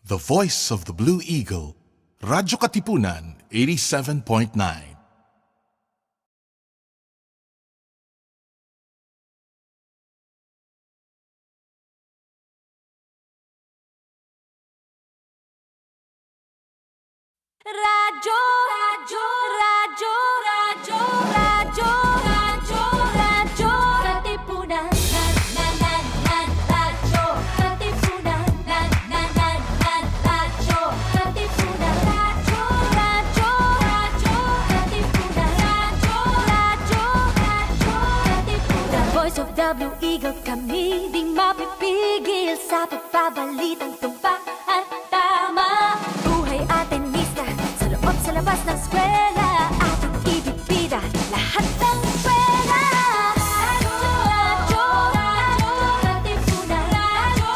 The Voice of the Blue Eagle, Radyo Katipunan, 87.9. Radyo, radyo, radyo, radyo, radyo, radyo, radyo, Katipunan, radyo, Katipunan, radyo, Katipunan, radyo, radyo, radyo, Katipunan, radyo, Katipunan. The Voice of the Blue Eagle, kami di mapipigil sa pagbabalitang tumpak at tama. Buhay atin sa labas ng eskwela, ating ibibida lahat ng eskwela. Radyo, radyo, Katipunan, radyo,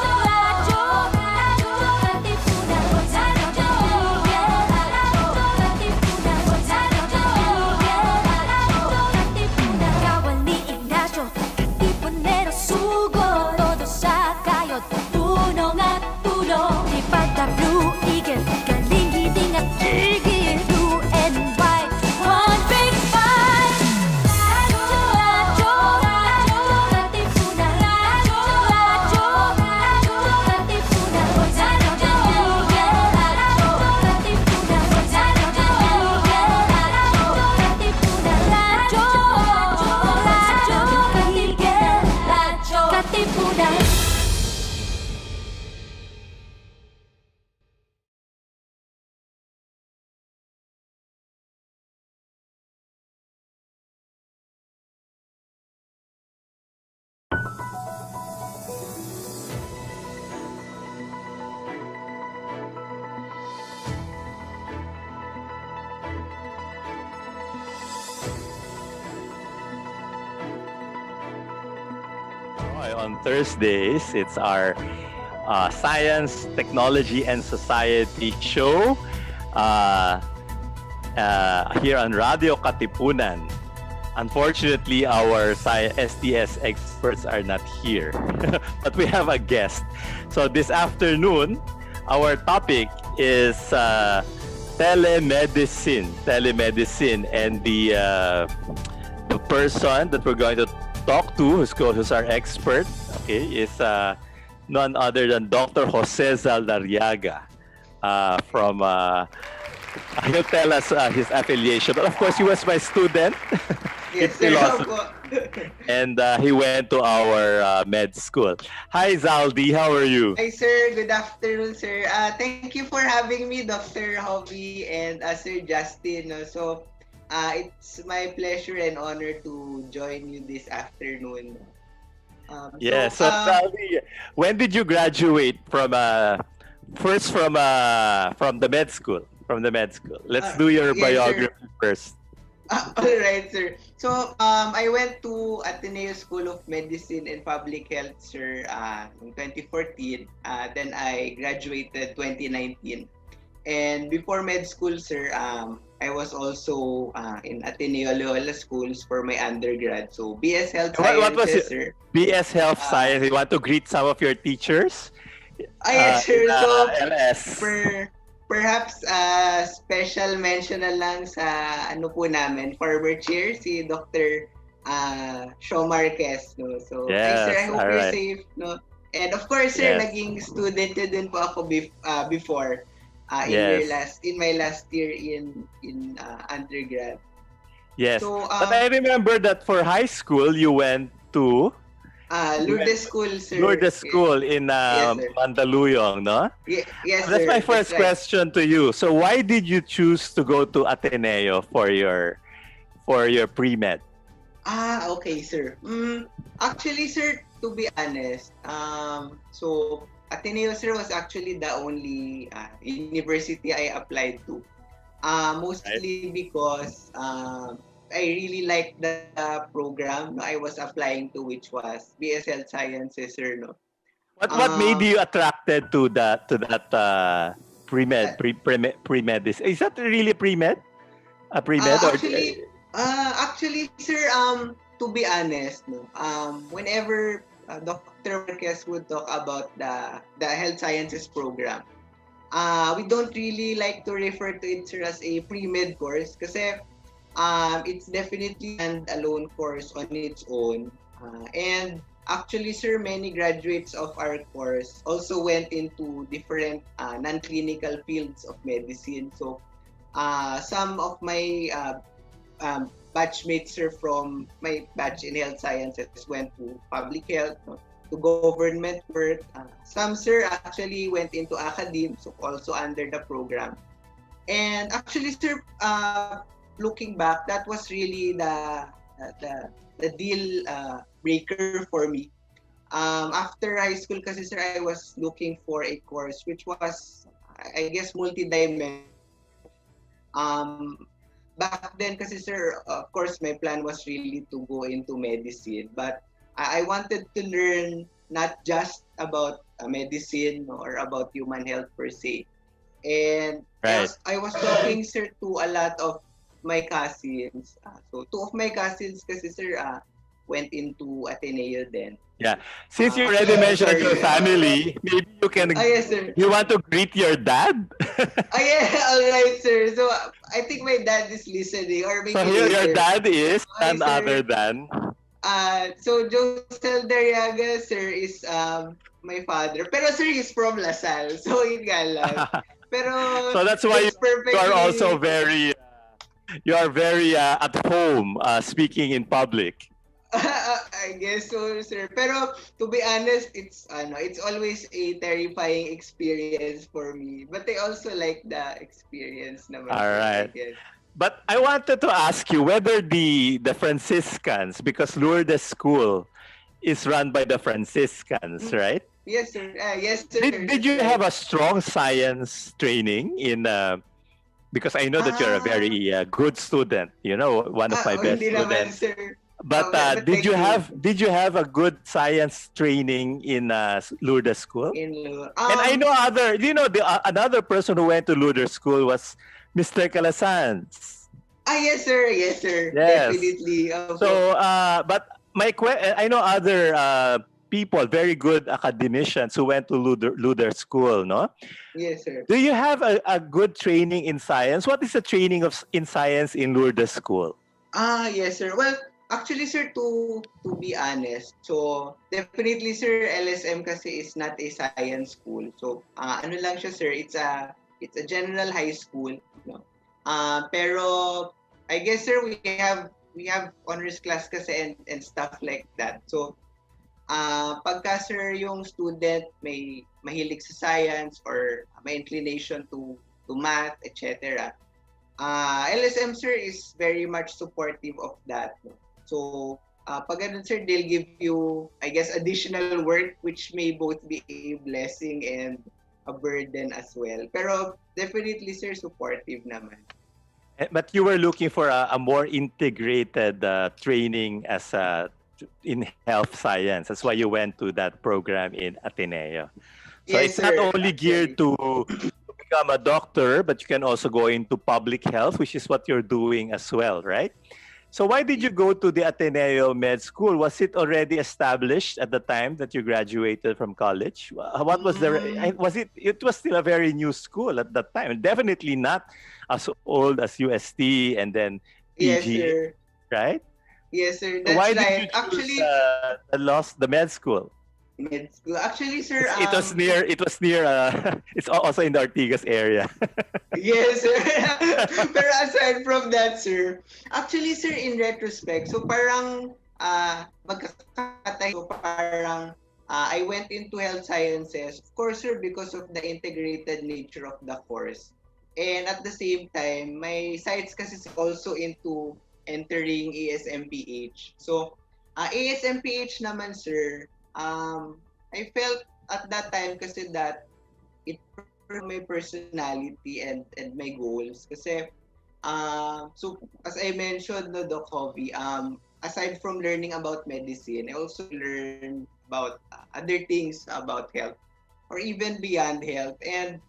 Katipunan, radyo, Katipunan, Katipunan. Kawal ni Ignacio, Katipunero, sugo, todo sa kayod, tunong at tulong. Ipag the Blue Eagle, galing, hiting at tigil. On Thursdays, it's our Science, Technology, and Society show here on Radio Katipunan. Unfortunately, our STS experts are not here, but we have a guest. So this afternoon, our topic is telemedicine, and the person that we're going to talk to, who's our expert, okay, is none other than Dr. Jose Zaldarriaga from, he'll tell us his affiliation. But of course, he was my student in Yes, sir. philosophy, and he went to our med school. Hi, Zaldi, how are you? Hi, sir. Good afternoon, sir. Thank you for having me, Dr. Hobby and Sir Justin. So, it's my pleasure and honor to join you this afternoon. Yes. So, Zaldi, when did you graduate from first from the med school? From the med school. Let's do your yes, biography first. All right, sir. So, I went to Ateneo School of Medicine and Public Health, sir, in 2014. Then I graduated 2019. And before med school, sir, I was also in Ateneo Loyola Schools for my undergrad. So, BS Health Sciences, What was it? sir. BS Health Science. You want to greet some of your teachers? Yes, sir. So, LS. perhaps special mention na lang sa ano po namin, former chair, si Dr. Shaw Marquez. No? So, Yes, hi, sir, I hope all you're right. safe. No? And of course, sir, Yes. naging student nyo din po ako before Yes. in my last year in undergrad. Yes. So, But I remember that for high school, you went to Lourdes School, sir. Lourdes School in Yes, sir. Mandaluyong, no? Yes, That's sir. my first right. question to you. So why did you choose to go to Ateneo for your pre-med? Okay, sir. Actually, sir, to be honest, so Ateneo, sir, was actually the only university I applied to. Mostly because I really liked the program I was applying to, which was BS Health Sciences, sir. No? What made you attracted to that pre-med pre-medicine? Is that really pre-med? A pre-med or Actually, sir, to be honest, no, whenever Dr. Marquez would talk about the health sciences program, we don't really like to refer to it, sir, as a pre-med course kasi it's definitely an alone course on its own. And actually, sir, many graduates of our course also went into different non-clinical fields of medicine. So, some of my batchmates, sir, from my batch in health sciences went to public health, no, to government work. Some, sir, actually went into academe, so also under the program. And actually, sir, looking back, that was really the deal breaker for me. After high school, kasi sir, I was looking for a course which was, I guess, multi-dimensional. Back then, kasi sir, of course, my plan was really to go into medicine, but I wanted to learn not just about medicine or about human health per se. And Right. I was talking, sir, to a lot of my cousins. So two of my cousins kasi, sir, went into Ateneo then. Yeah. Since you already mentioned sorry. your family, maybe you can. Yes, sir. You want to greet your dad? Yeah, all right, sir. So I think my dad is listening, or maybe So here, your later. dad is Hi, none sir. other than. So Josel Dariaga, sir, is my father. Pero sir, he's from Lasal. So yun nga lang. Pero So that's why it's you are also perfectly very. You are very at home speaking in public. I guess so, sir. Pero to be honest, it's always a terrifying experience for me. But I also like the experience naman. All sir, I right. guess. But I wanted to ask you whether the Franciscans, because Lourdes School is run by the Franciscans, right? Yes, sir. Yes, sir. Did you That's have right. a strong science training in because I know that you're a very good student, you know, one of my best Hindi naman, students. sir. But But did thank you have a good science training in Lourdes School? And I know another person who went to Lourdes School was Mr. Calasanz. Yes, sir. Yes, sir. Yes. Definitely. So, but I know other people, very good academicians who went to Lourdes School, no? yes, sir. Do you have a good training in science? What is the training in science in Lourdes School? Yes, sir. Well, actually, sir, to be honest, so definitely, sir, LSM kasi is not a science school. So, ano lang siya, sir, it's a general high school, no? Pero I guess, sir, we have honors class kasi and stuff like that. So, pagka, sir, yung student may mahilig sa science or may inclination to math, etc. LSM, sir, is very much supportive of that. No? So, pag ganun, sir, they'll give you, I guess, additional work which may both be a blessing and a burden as well. Pero definitely, sir, supportive naman. But you were looking for a more integrated training in health science. That's why you went to that program in Ateneo. So Yes, it's not sir, only geared to become a doctor, but you can also go into public health, which is what you're doing as well, right? So why did you go to the Ateneo Med School? Was it already established at the time that you graduated from college? What was was it? It was still a very new school at that time. Definitely not as old as UST and then Yes, PG, sir. right? Yes, sir. So That's why did right. you choose Actually, the med school? med school. Actually, sir, It was near. It was near. It's also in the Ortigas area. yes, sir. Pero aside from that, sir, actually, sir, in retrospect, so parang magkakatay, so parang I went into health sciences, of course, sir, because of the integrated nature of the course. And at the same time, my sights kasi is also into entering ASMPH. So, ASMPH naman, sir, I felt at that time kasi that it my personality and my goals kasi so as I mentioned, no, Doc Hobby, aside from learning about medicine, I also learned about other things about health or even beyond health. And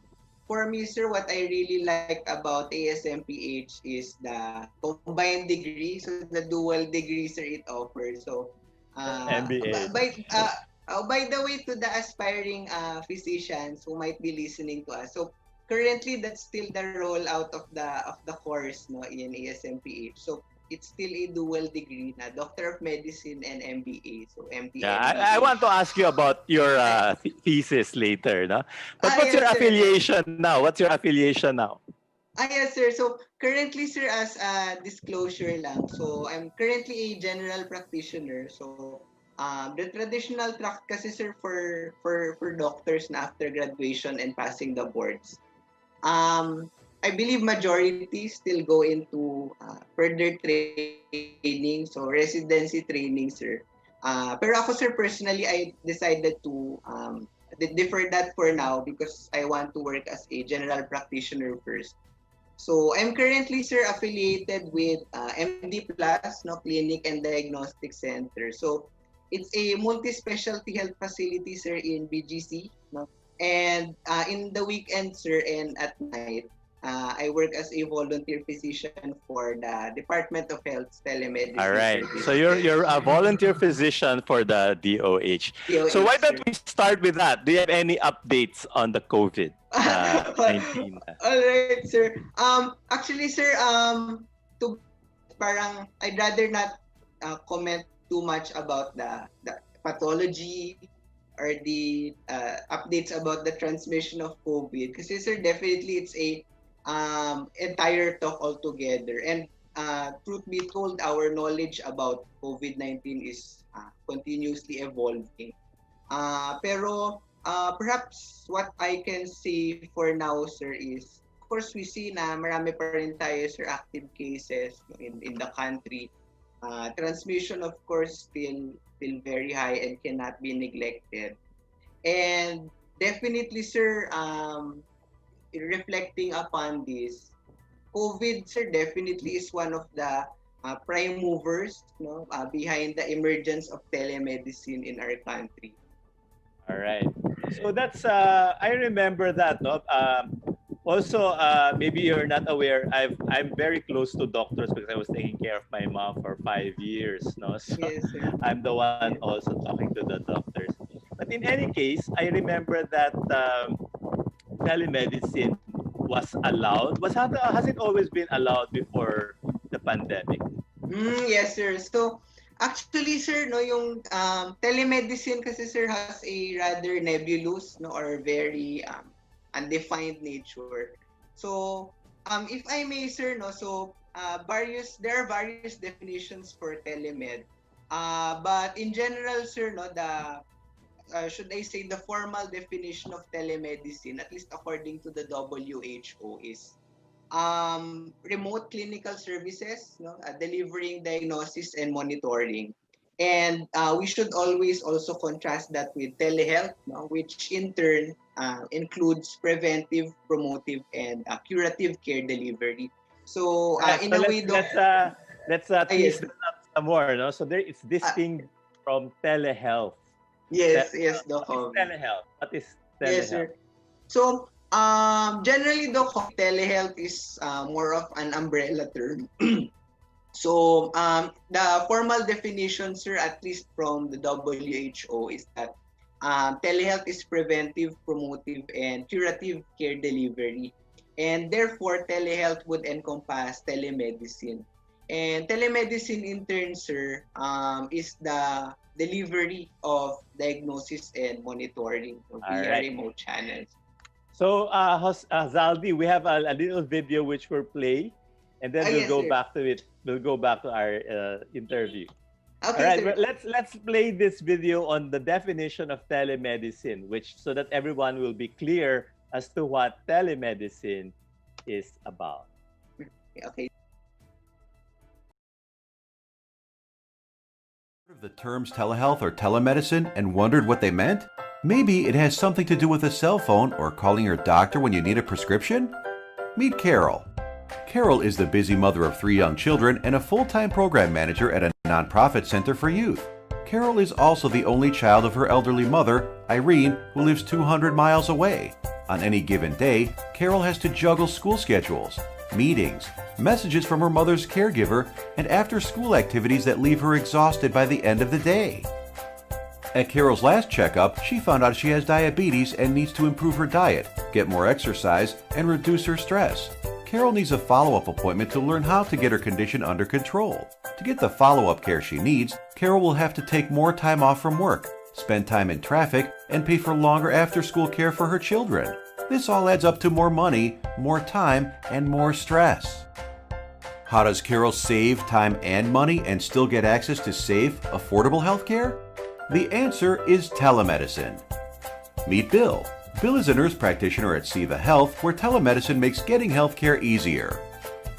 for me, sir, what I really like about ASMPH is the combined degree, so the dual degree, sir, it offers. So MBA. by the way, to the aspiring physicians who might be listening to us, so currently that's still the rollout of the course no in ASMPH. So it's still a dual degree na Doctor of Medicine and MBA. So MD Yeah, MBA. I want to ask you about your thesis later, no? But what's your Yes, sir. affiliation now? What's your affiliation now? Yes, sir. So currently, sir, as a disclosure lang. So I'm currently a general practitioner. So the traditional track kasi, sir, for doctors na after graduation and passing the boards. I believe majority still go into further training, so residency training, sir. Pero ako, sir, personally, I decided to defer that for now because I want to work as a general practitioner first. So I'm currently, sir, affiliated with MD Plus, no, Clinic and Diagnostic Center. So it's a multi-specialty health facility, sir, in BGC, no? And in the weekend, sir, and at night, I work as a volunteer physician for the Department of Health's telemedicine. All right. Service. So you're a volunteer physician for the DOH. So why don't we start with that? Do you have any updates on the COVID-19? All right, sir. Actually, sir, to parang I'd rather not comment too much about the pathology or the updates about the transmission of COVID. Kasi, sir, definitely it's a entire talk altogether. And truth be told, our knowledge about COVID-19 is continuously evolving. Pero perhaps what I can say for now, sir, is of course we see na marami pa rin tayo, sir, active cases in the country. Transmission, of course, still very high and cannot be neglected. And definitely, sir, reflecting upon this, COVID, sir, definitely is one of the prime movers, no, behind the emergence of telemedicine in our country. All right. So that's I remember that, no. Also, maybe you're not aware. I'm very close to doctors because I was taking care of my mom for 5 years, no. So Yes, sir. I'm the one also talking to the doctors. But in any case, I remember that telemedicine was allowed. Has it always been allowed before the pandemic? Yes, sir. So, actually, sir, no, yung telemedicine kasi, sir, has a rather nebulous, no, or very undefined nature. So, if I may, sir, no, so there are various definitions for telemed. But in general, sir, no, should I say the formal definition of telemedicine, at least according to the WHO, is remote clinical services, no, delivering diagnosis and monitoring. And we should always also contrast that with telehealth, no, which in turn includes preventive, promotive, and curative care delivery. So in a way, let's tease that up some more, no? So it's distinct from telehealth. Yes, Doc. What is telehealth? What is telehealth? Yes, sir. So generally, Doc, telehealth is more of an umbrella term. So the formal definition, sir, at least from the WHO, is that telehealth is preventive, promotive, and curative care delivery. And therefore, telehealth would encompass telemedicine. And telemedicine in turn, sir, is the delivery of diagnosis and monitoring via remote channels. So, Zaldi, we have a little video which we'll play, and then we'll go back to it. We'll go back to our interview. Okay, all right, sir. let's play this video on the definition of telemedicine, so that everyone will be clear as to what telemedicine is about. Okay. Heard of the terms telehealth or telemedicine and wondered what they meant? Maybe it has something to do with a cell phone or calling your doctor when you need a prescription? Meet Carol. Carol is the busy mother of 3 young children and a full-time program manager at a nonprofit center for youth. Carol is also the only child of her elderly mother, Irene, who lives 200 miles away. On any given day, Carol has to juggle school schedules, meetings, messages from her mother's caregiver, and after-school activities that leave her exhausted by the end of the day. At Carol's last checkup, she found out she has diabetes and needs to improve her diet, get more exercise, and reduce her stress. Carol needs a follow-up appointment to learn how to get her condition under control. To get the follow-up care she needs, Carol will have to take more time off from work, spend time in traffic, and pay for longer after-school care for her children. This all adds up to more money, more time, and more stress. How does Carol save time and money and still get access to safe, affordable health care? The answer is telemedicine. Meet Bill. Bill is a nurse practitioner at Siva Health, where telemedicine makes getting healthcare easier.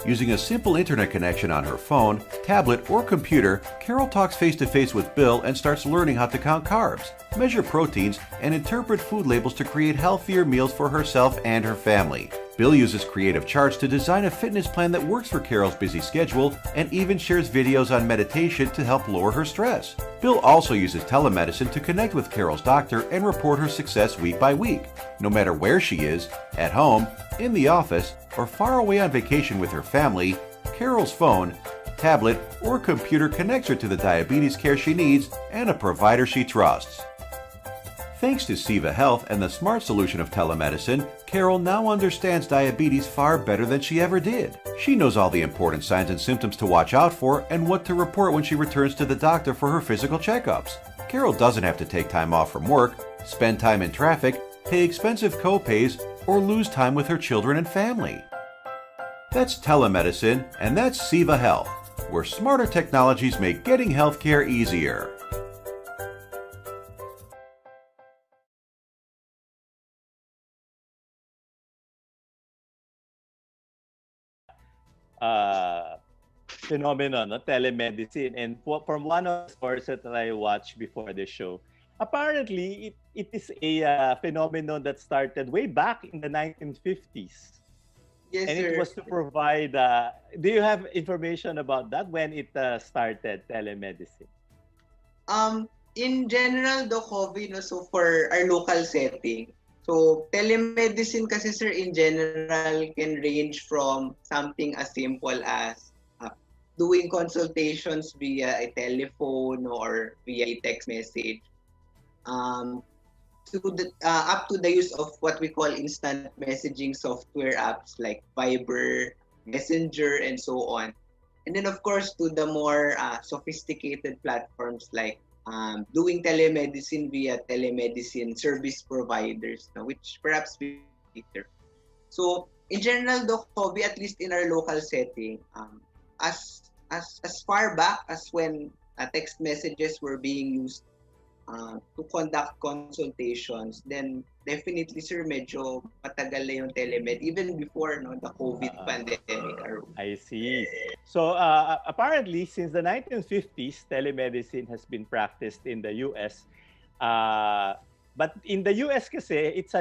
Using a simple internet connection on her phone, tablet, or computer, Carol talks face-to-face with Bill and starts learning how to count carbs, measure proteins, and interpret food labels to create healthier meals for herself and her family. Bill uses creative charts to design a fitness plan that works for Carol's busy schedule and even shares videos on meditation to help lower her stress. Bill also uses telemedicine to connect with Carol's doctor and report her success week by week. No matter where she is, at home, in the office, or far away on vacation with her family, Carol's phone, tablet, or computer connects her to the diabetes care she needs and a provider she trusts. Thanks to Siva Health and the smart solution of telemedicine, Carol now understands diabetes far better than she ever did. She knows all the important signs and symptoms to watch out for and what to report when she returns to the doctor for her physical checkups. Carol doesn't have to take time off from work, spend time in traffic, pay expensive co-pays, or lose time with her children and family. That's telemedicine, and that's Siva Health, where smarter technologies make getting healthcare easier. Phenomenon, no? Telemedicine. And from one of the sources that I watched before the show, apparently it is a phenomenon that started way back in the 1950s. Yes, And sir. it was to provide, do you have information about that, when it started, telemedicine? In general, the COVID, no, so for our local setting, so telemedicine kasi sir in general can range from something as simple as doing consultations via a telephone or via a text message, to the up to the use of what we call instant messaging software apps like Viber, Messenger, and so on. And then of course to the more sophisticated platforms like doing telemedicine via telemedicine service providers, no, which perhaps we later. So in general, the hobby, at least in our local setting, as far back as when text messages were being used to conduct consultations, then definitely sir, medyo matagal na yung telemed even before no the COVID pandemic arose. I see. So apparently, since the 1950s, telemedicine has been practiced in the US. But in the US kasi, there's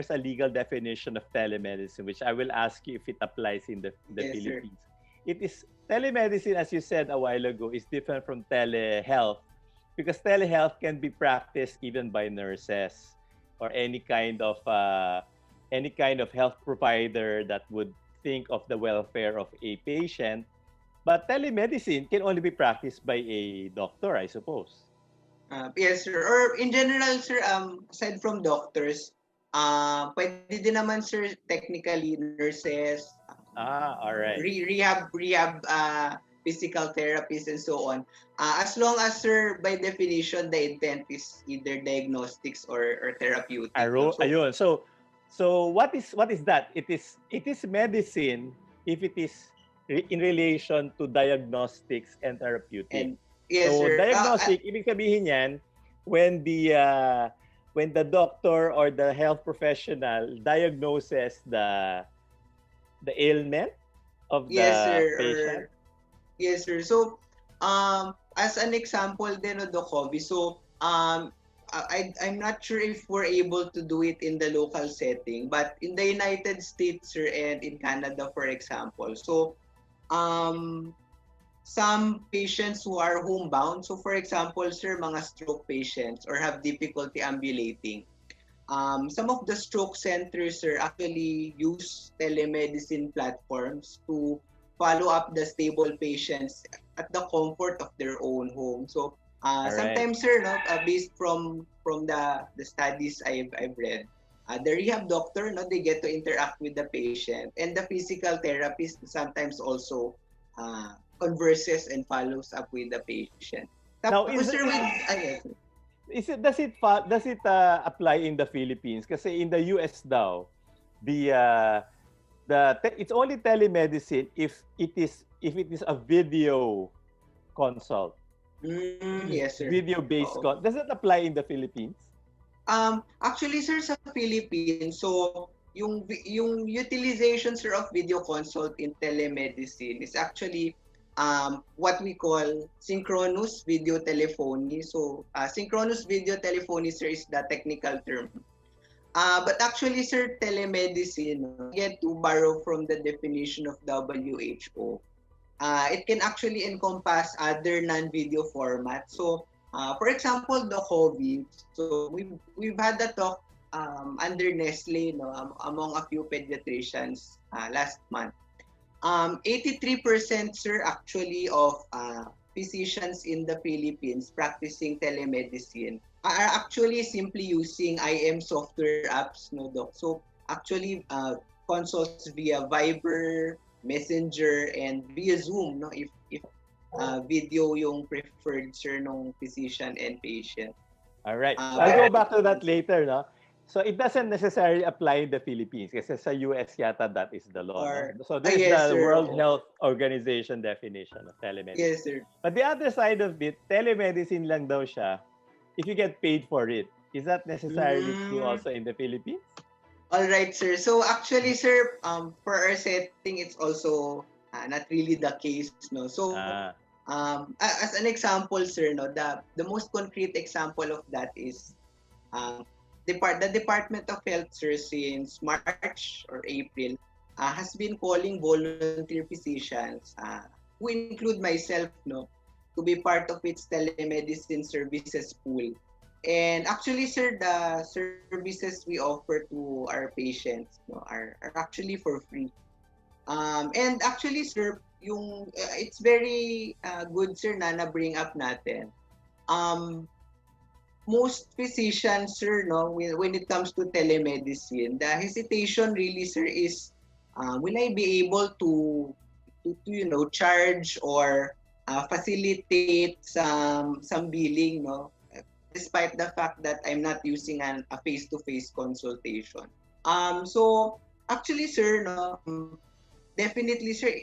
a legal definition of telemedicine, which I will ask you if it applies in the Yes, sir. Philippines. It is telemedicine, as you said a while ago, is different from telehealth, because telehealth can be practiced even by nurses or any kind of health provider that would think of the welfare of a patient. But telemedicine can only be practiced by a doctor, I suppose. Yes, sir. Or in general, sir, aside from doctors, pwede din naman, sir, technically nurses, All right. rehab, physical therapists, and so on. As long as, sir, by definition, the intent is either diagnostics or therapeutic. No? So, Ayun. So what is that? It is medicine if it is in relation to diagnostics and therapeutic. and yes, So sir. diagnostic, ibig sabihin yan, when the doctor or the health professional diagnoses the ailment of the Yes, sir. patient. Yes, sir. So, as an example din of the COVID, so I'm not sure if we're able to do it in the local setting, but in the United States, sir, and in Canada, for example, so some patients who are homebound, so for example, sir, mga stroke patients or have difficulty ambulating, some of the stroke centers, sir, actually use telemedicine platforms to follow up the stable patients at the comfort of their own home. So right. sometimes, sir, no, based from the studies I've read, the rehab doctor, no, they get to interact with the patient, and the physical therapist sometimes also converses and follows up with the patient. Now, Tapos, sir, with, yes. does it apply in the Philippines? Kasi in the US daw, it's only telemedicine if it is a video consult. Yes, sir. Video-based Oo. consult. Does that apply in the Philippines? Actually, sir, sa Philippines, so yung utilization, sir, of video consult in telemedicine is actually what we call synchronous video telephony. So, synchronous video telephony, sir, is the technical term. But actually, sir, telemedicine, get to borrow from the definition of WHO. It can actually encompass other non-video formats. So, for example, the COVID. So, we've had a talk under Nestle, no, among a few pediatricians last month. 83%, sir, actually of physicians in the Philippines practicing telemedicine are actually simply using IM software apps, no, doc. So actually consults via Viber, Messenger, and via Zoom, no, if video yung preferred, sir, nung physician and patient. All right. I'll go back to that later, no? So it doesn't necessarily apply in the Philippines kasi sa US yata that is the law. No? So there's yes, the sir. World Health Organization definition of telemedicine. Yes, sir. But the other side of it, telemedicine lang daw siya if you get paid for it. Is that necessarily true also in the Philippines? All right, sir. So actually, sir, for our setting, it's also not really the case, no. So as an example, sir, no, the most concrete example of that is the Department of Health, sir, since March or April has been calling volunteer physicians, who include myself, no, to be part of its telemedicine services pool. And actually, sir, the services we offer to our patients, no, are actually for free. And actually, sir, it's very good, sir, na bring up natin. Most physicians, sir, no, when it comes to telemedicine, the hesitation really, sir, is will I be able to charge or facilitate some billing, no, despite the fact that I'm not using a face-to-face consultation. So actually, sir, no, definitely, sir,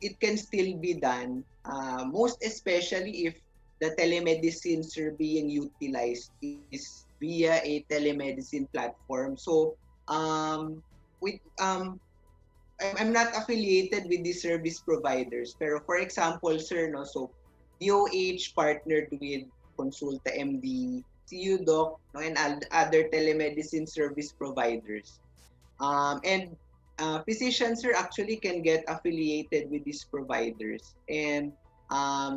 it can still be done. Most especially if the telemedicine, sir, being utilized is via a telemedicine platform. So I'm not affiliated with the service providers. Pero for example, sir, no, so DOH partnered with Consulta MD, CU Doc, no, and other telemedicine service providers. And physicians, sir, actually can get affiliated with these providers. And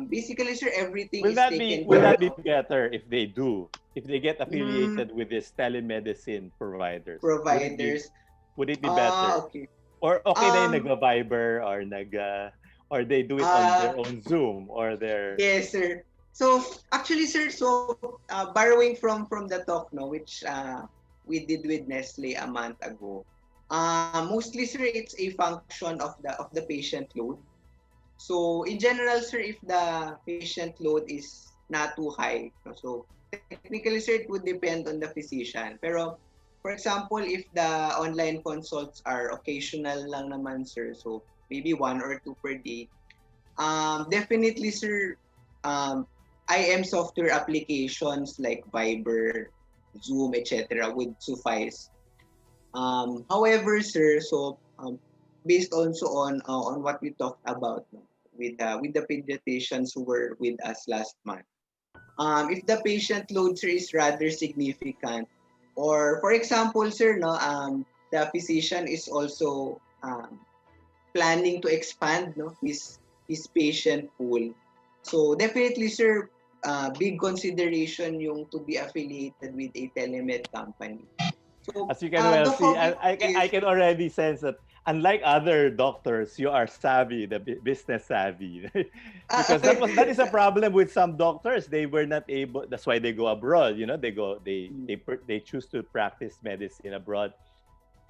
basically, sir, everything will is that taken will care that be of. better if they get affiliated with these telemedicine providers? Would it be better? Okay. Or okay na yung nagva-Viber or they do it on their own Zoom or their... Yes, sir. So actually, sir, borrowing from the talk, no, which we did with Nestle a month ago. Mostly, sir, it's a function of the patient load. So in general, sir, if the patient load is not too high, so technically, sir, it would depend on the physician. Pero for example, if the online consults are occasional lang naman, sir, so maybe 1 or 2 per day, definitely, sir, IM software applications like Viber, Zoom, etc. would suffice. However, sir, so based also on what we talked about, no, with the pediatricians who were with us last month, if the patient load, sir, is rather significant, or for example, sir, no, the physician is also planning to expand, no, his patient pool. So definitely, sir, big consideration yung to be affiliated with a telemed company. So, as you can well see, I can already sense that unlike other doctors, you are savvy, the business savvy. Because that is a problem with some doctors. They were not able. That's why they go abroad. They choose to practice medicine abroad.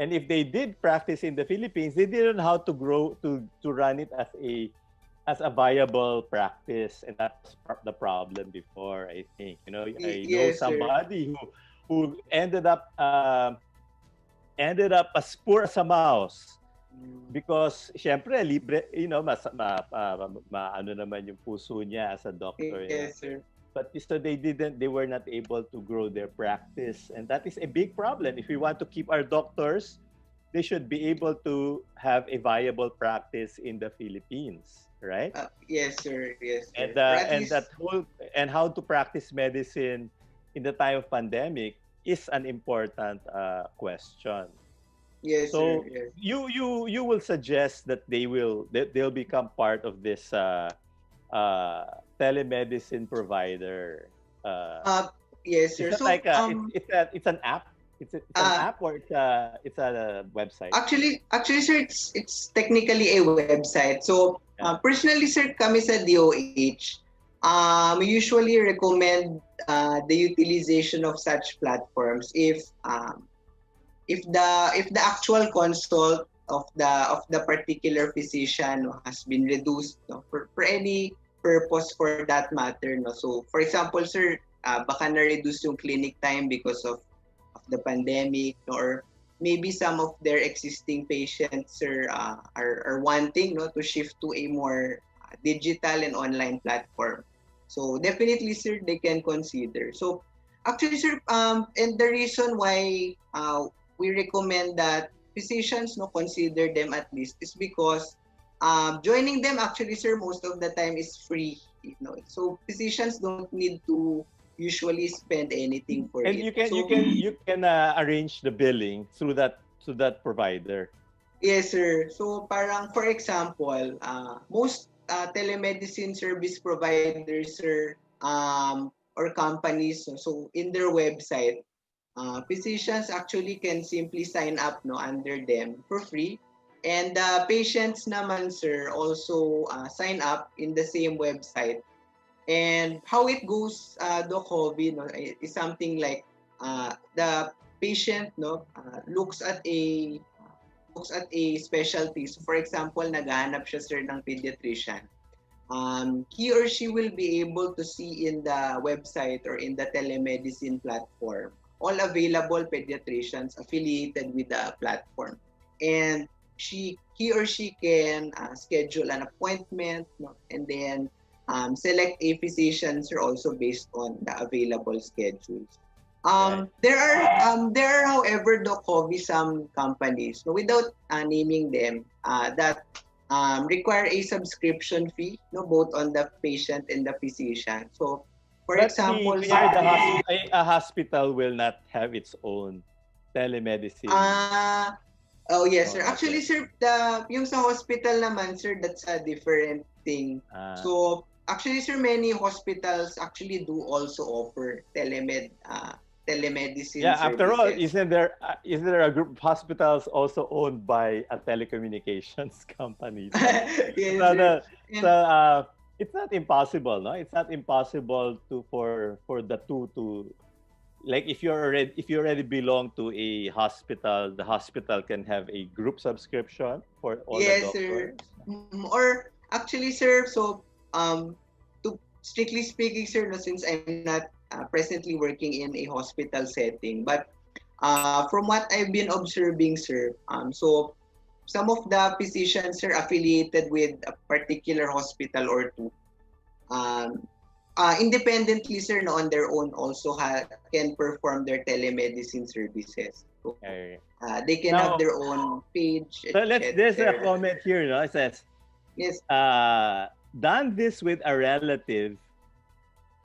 And if they did practice in the Philippines, they didn't know how to grow to run it as a viable practice, and that's the problem before. I think I know Yes, sir. somebody who ended up as poor as a mouse because syempre libre, ano naman yung puso niya as a doctor. Yes, sir. But so they were not able to grow their practice, and that is a big problem. If we want to keep our doctors, they should be able to have a viable practice in the Philippines, right? Yes, sir. Yes, sir. And Or at and least- that whole and how to practice medicine in the time of pandemic is an important question. Yes, So sir. Yes. you will suggest that they'll become part of this telemedicine provider. Yes, sir. Is it So, like it's an app? It's an app, or it's a website? actually, sir, it's technically a website. So, Yeah. personally, sir, kami sa DOH, we usually recommend the utilization of such platforms if the actual consult of the particular physician has been reduced, no, for any purpose for that matter, no. So, for example, sir, baka na-reduce yung clinic time because of the pandemic, or maybe some of their existing patients, sir, are wanting, no, to shift to a more digital and online platform. So definitely, sir, they can consider. So actually, sir, and the reason why we recommend that physicians, no, consider them at least is because joining them, actually, sir, most of the time is free. So physicians don't need to usually spend anything for And it. you can arrange the billing through that provider. Yes, sir. So parang for example, most telemedicine service providers, sir, or companies, so in their website, physicians actually can simply sign up, no, under them for free. And patients naman, sir, also sign up in the same website. And how it goes, the COVID, no, is something like the patient, no, looks at a specialty. So for example, naghahanap siya, sir, ng pediatrician. He or she will be able to see in the website or in the telemedicine platform all available pediatricians affiliated with the platform. And he or she can schedule an appointment, no, and then select a physician, sir, also based on the available schedules. Right. There are, however, some companies, no, without naming them, that require a subscription fee, no, both on the patient and the physician. So, for But example, a hospital will not have its own telemedicine. oh yes, sir. Oh, Actually, okay. sir, yung sa hospital naman, sir, that's a different thing. So, actually, sir, many hospitals actually do also offer telemedicine Yeah, after all, services. isn't there a group of hospitals also owned by a telecommunications company? Yes, So, sir. it's not impossible, no? It's not impossible for the two to, like, if you already belong to a hospital, the hospital can have a group subscription for all the Yes, doctors. sir. Or actually, sir, so to strictly speaking, sir, no, since I'm not presently working in a hospital setting, but from what I've been observing, sir, so some of the physicians are affiliated with a particular hospital or two. Independently, sir, no, on their own also can perform their telemedicine services. So, Okay. they can Now- have their own page. So there's a etc. comment here, no? It says, Yes. done this with a relative,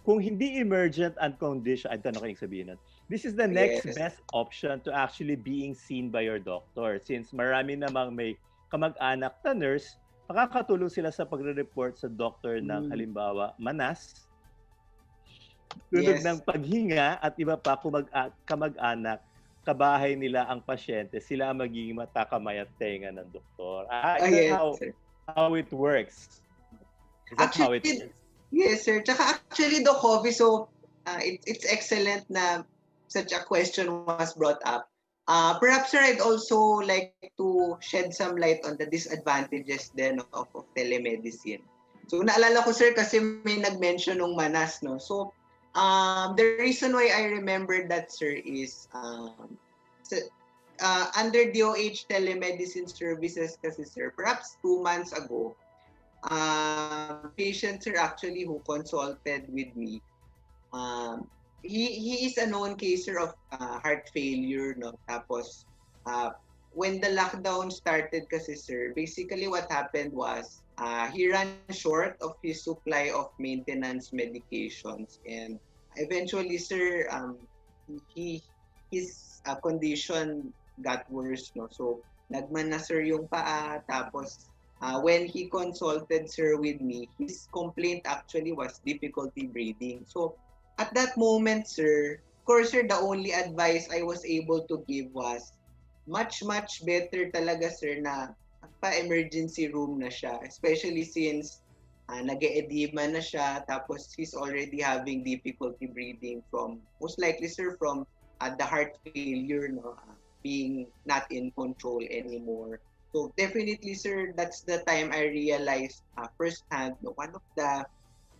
kung hindi emergent and condition, I don't know kung sabihin nun. This is the next Yes. best option to actually being seen by your doctor. Since marami namang may kamag-anak na nurse, makakatulong sila sa pagre-report sa doctor ng halimbawa, manas, tulog Yes. ng paghinga at iba pa kamag-anak kabahay nila ang pasyente, sila ang magiging mata, kamay at tenga ng doktor. Is that Yes, sir. how it works? Is that how it Actually, works? yes, sir. Tsaka actually, Doc Hobby, so it's excellent na such a question was brought up. Perhaps, sir, I'd also like to shed some light on the disadvantages then of telemedicine. So, naalala ko, sir, kasi may nag-mention nung manas, no? So, the reason why I remember that, sir, is under DOH telemedicine services kasi, sir, perhaps 2 months ago, patients are actually who consulted with me. He is a known caser of heart failure, no? Tapos when the lockdown started kasi, sir, basically what happened was he ran short of his supply of maintenance medications, and eventually, sir, his condition got worse, no? So nagmana, sir, yung paa. Tapos when he consulted, sir, with me, his complaint actually was difficulty breathing. So at that moment, sir, of course, sir, the only advice I was able to give was much better talaga, sir, na pa-emergency room na siya. Especially since nag-edema na siya, tapos he's already having difficulty breathing from, most likely, sir, from the heart failure, no, being not in control anymore. So definitely, sir, that's the time I realized firsthand one of the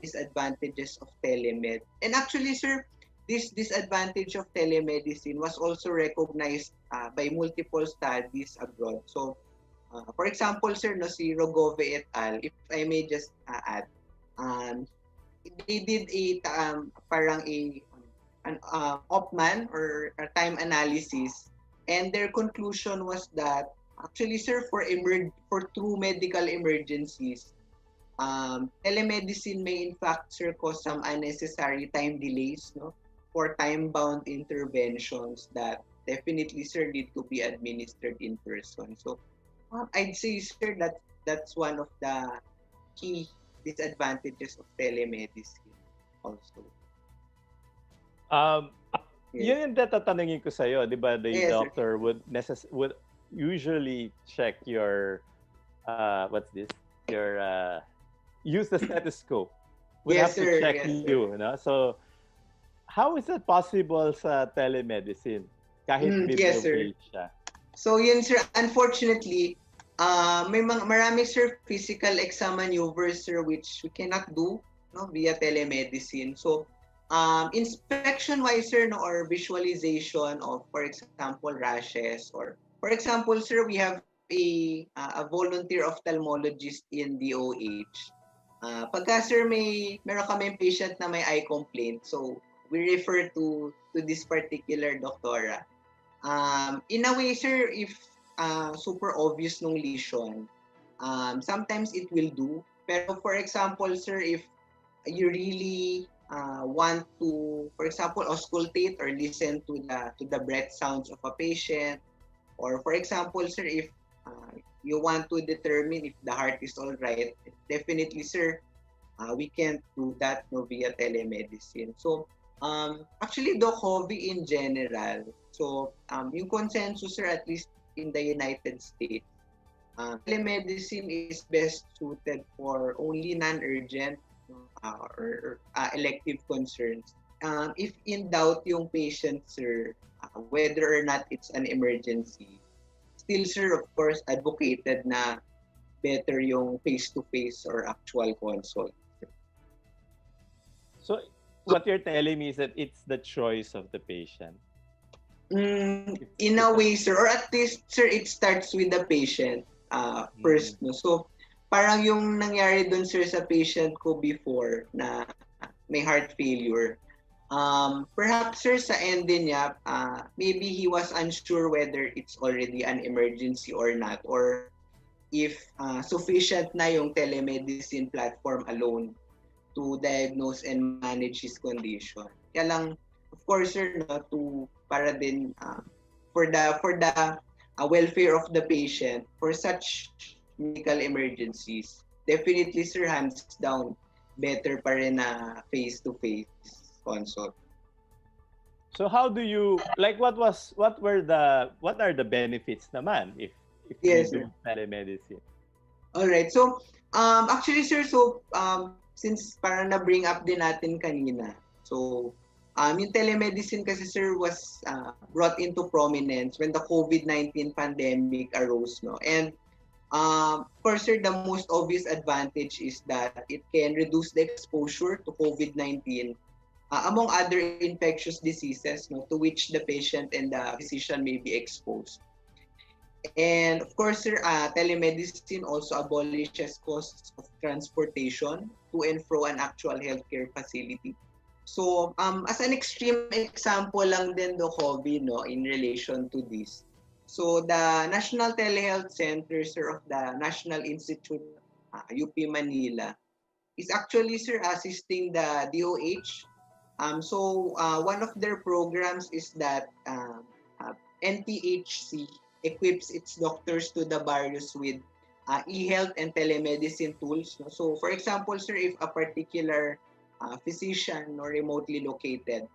disadvantages of telemed. And actually, sir, this disadvantage of telemedicine was also recognized by multiple studies abroad. So, for example, sir, no, si Rogove et al., if I may just add, they did parang an Opman or a time analysis, and their conclusion was that actually, sir, for true medical emergencies, telemedicine may in fact, sir, cause some unnecessary time delays, no, for time-bound interventions that definitely, sir, need to be administered in person. So I'd say, sir, that that's one of the key disadvantages of telemedicine also. Yun yung tatanungin ko sa'yo, di ba? The Yes, sir. doctor would usually check your what's this? Your use the stethoscope. Would Yes, have to sir. check Yes, sir. you, no? So how is it possible sa telemedicine kahit Yes, sir. video-based siya? So yun, sir, unfortunately, marami, sir, physical exam maneuvers, sir, which we cannot do, no, via telemedicine. So inspection wise, sir, no, or visualization of, for example, rashes, or for example, sir, we have a volunteer ophthalmologist in DOH. Pagka, sir, meron kami patient na may eye complaint, so we refer to this particular doctora. In a way, sir, if super obvious nung lesion, sometimes it will do. Pero for example, sir, if you really want to, for example, auscultate or listen to the breath sounds of a patient, or for example, sir, if you want to determine if the heart is all right, definitely, sir, we can't do that, no, via telemedicine. So actually, Doc Hobby in general, so yung consensus, sir, at least in the United States, telemedicine is best suited for only non-urgent or elective concerns. If in doubt yung patient, sir, whether or not it's an emergency, still, sir, of course, advocated na better yung face-to-face or actual consult. So what you're telling me is that it's the choice of the patient. In a way, sir, or at least, sir, it starts with the patient first. No? So parang yung nangyari dun, sir, sa patient ko before na may heart failure, perhaps, sir, sa end din niya, maybe he was unsure whether it's already an emergency or not, or if sufficient na yung telemedicine platform alone to diagnose and manage his condition. Kaya lang, of course, sir, no, para din for the welfare of the patient, for such medical emergencies, definitely, sir, hands down, better pa rin na face-to-face consult. So how do you like what are the benefits naman if you Yes, sir. do telemedicine? All right. So, actually, sir, since parang na-bring up din natin kanina, so, yung telemedicine kasi, sir, was brought into prominence when the COVID-19 pandemic arose, no? And, of course, sir, the most obvious advantage is that it can reduce the exposure to COVID-19 among other infectious diseases, no, to which the patient and the physician may be exposed. And of course, sir, telemedicine also abolishes costs of transportation to and fro an actual healthcare facility. So, as an extreme example lang din do, Kobe, no, in relation to this. So, the National Telehealth Center, sir, of the National Institute, UP Manila, is actually, sir, assisting the DOH. One of their programs is that NTHC equips its doctors to the various with e-health and telemedicine tools. No? So, for example, sir, if a particular physician or remotely located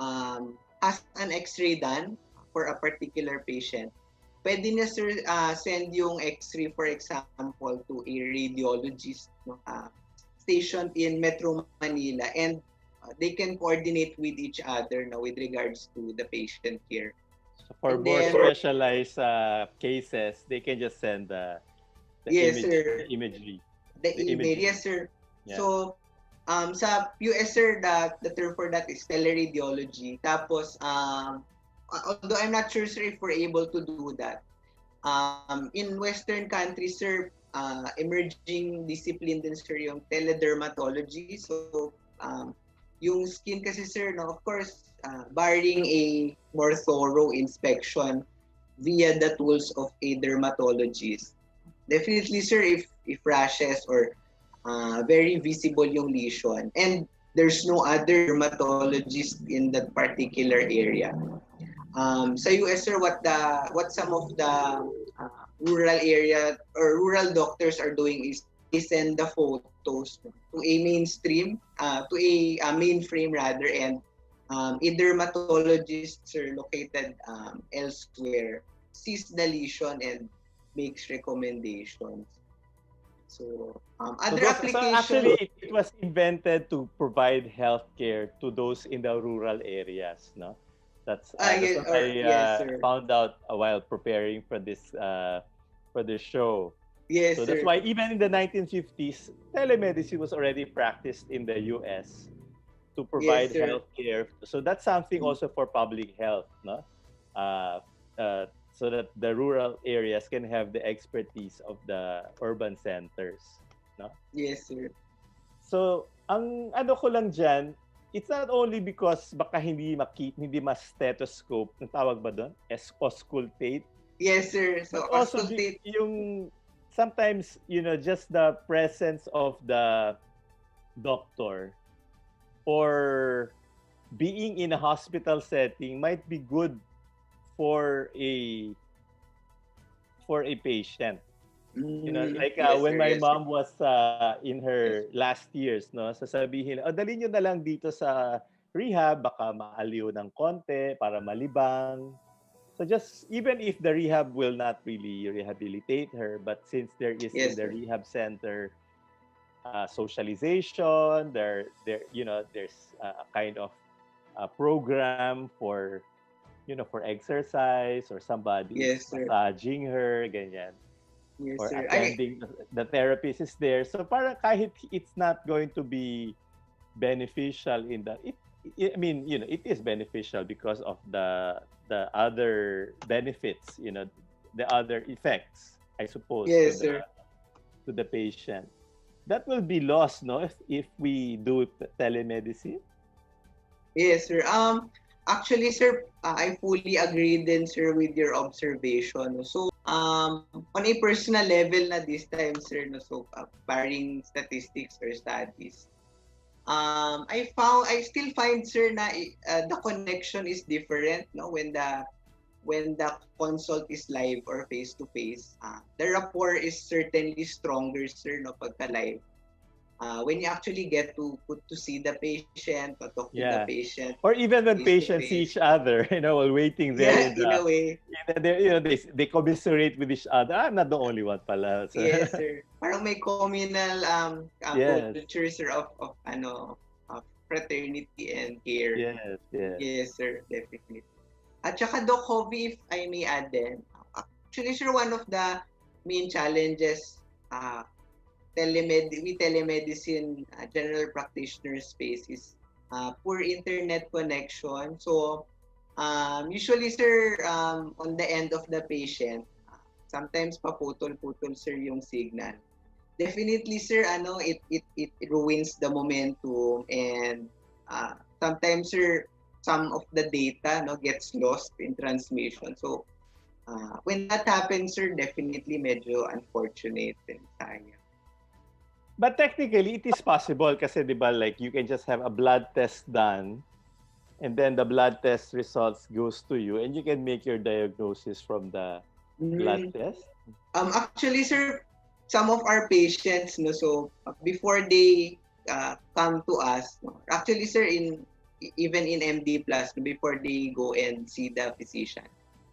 has an X-ray done for a particular patient, pwede niya, sir, send yung X-ray, for example, to a radiologist, no? Stationed in Metro Manila, and they can coordinate with each other, no, with regards to the patient care. So for And more then- specialized cases, they can just send the Yes, image, sir. the imagery. The The email, imaging. yes, sir. Yeah. So, sa US, sir, the term for that is teleradiology. Tapos, although I'm not sure, sir, if we're able to do that, in Western countries, sir, emerging discipline din, sir, yung teledermatology. So, yung skin kasi, sir, no, of course, barring a more thorough inspection via the tools of a dermatologist. Definitely, sir, if rashes or very visible yung lesion and there's no other dermatologist in that particular area. Sa US, sir, what some of the rural area or rural doctors are doing is they send the photos to a mainstream, to a mainframe rather, and a dermatologist, sir, located elsewhere sees the lesion and makes recommendations. So, other So applications. actually, it was invented to provide healthcare to those in the rural areas, no? That's Yes, what I yes, sir. found out while preparing for this show. Yes, So sir. that's why even in the 1950s, telemedicine was already practiced in the US to provide Yes, sir. healthcare. So that's something also for public health, no? So that the rural areas can have the expertise of the urban centers, no? Yes, sir. So, ang ano ko lang dyan, it's not only because baka hindi ma-stethoscope, ang tawag ba doon? Auscultate. Yes, sir. So, But also auscultate. yung sometimes, just the presence of the doctor or being in a hospital setting might be good for a patient. Like Yes, when sir, my yes, mom was in her last years, no, sasabihin, dali nyo na lang dito sa rehab, baka maaliw ng konti para malibang. So just, even if the rehab will not really rehabilitate her, but since there is in Yes, the sir. rehab center socialization, there's a kind of program for for exercise, or somebody Yes, is sir. massaging her, ganyan. Yes, Or sir. attending, the therapist is there. So parang kahit it's not going to be beneficial in the, I mean, it is beneficial because of the other benefits, the other effects, I suppose, Yes, sir. to the patient. That will be lost, no, if we do telemedicine. Yes, sir. Actually, sir, I fully agree din, sir, with your observation. So, on a personal level na this time, sir, no, so barring statistics or studies, I still find, sir, na the connection is different, no, when the consult is live or face to face. The rapport is certainly stronger, sir, no, pagka live. when you actually get to see the patient, to talk to the Yeah. patient Or even when face to patients see face. each other, while waiting there Yeah, in in the, a way. they commiserate with each other. I'm not the only one, pala. So, Yes, sir. Parang may communal yes, culture, sir, of fraternity and care. yes, yes. Yes, sir, definitely. At saka Doc Hobby, if I may add din, actually, sir, one of the main challenges uh, telemedicine general practitioner space is poor internet connection. So, usually, sir, on the end of the patient, sometimes paputol-putol, sir, yung signal. Definitely, sir, it ruins the momentum, and sometimes, sir, some of the data no gets lost in transmission. So, when that happens, sir, definitely medyo unfortunate and sayang. But technically, it is possible kasi, di ba, like, you can just have a blood test done and then the blood test results goes to you and you can make your diagnosis from the blood Mm, test. Actually, sir, some of our patients, no, so before they come to us, no, actually, sir, even in MD Plus, before they go and see the physician,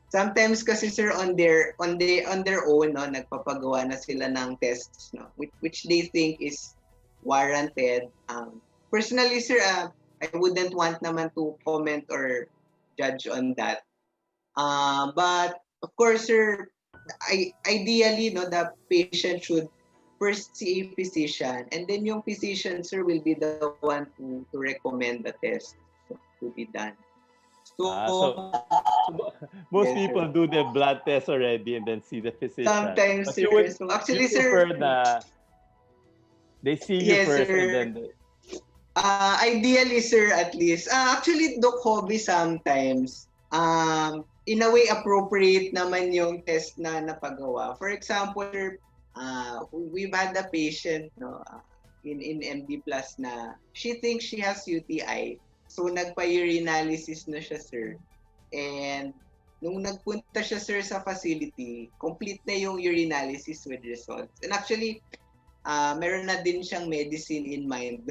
sometimes kasi, sir, on their own, no, nagpapagawa na sila ng tests, no, which they think is warranted. Personally, sir, I wouldn't want naman to comment or judge on that. But of course, sir, ideally, no, the patient should first see a physician, and then yung physician, sir, will be the one to recommend the test to be done. So So, most yes, people sir. do the blood test already and then see the physician. Sometimes, But sir. So you actually, sir, prefer the they see you yes, first and sir. then Ideally, sir, at least. Actually, Doc Hobby sometimes, in a way, appropriate naman yung test na napagawa. For example, sir, we've had a patient, no, in MD Plus na she thinks she has UTI. So, nagpa-urinalysis na siya, sir. And nung nagpunta siya, sir, sa facility, complete na yung urinalysis with results. And actually, meron na din siyang medicine in mind.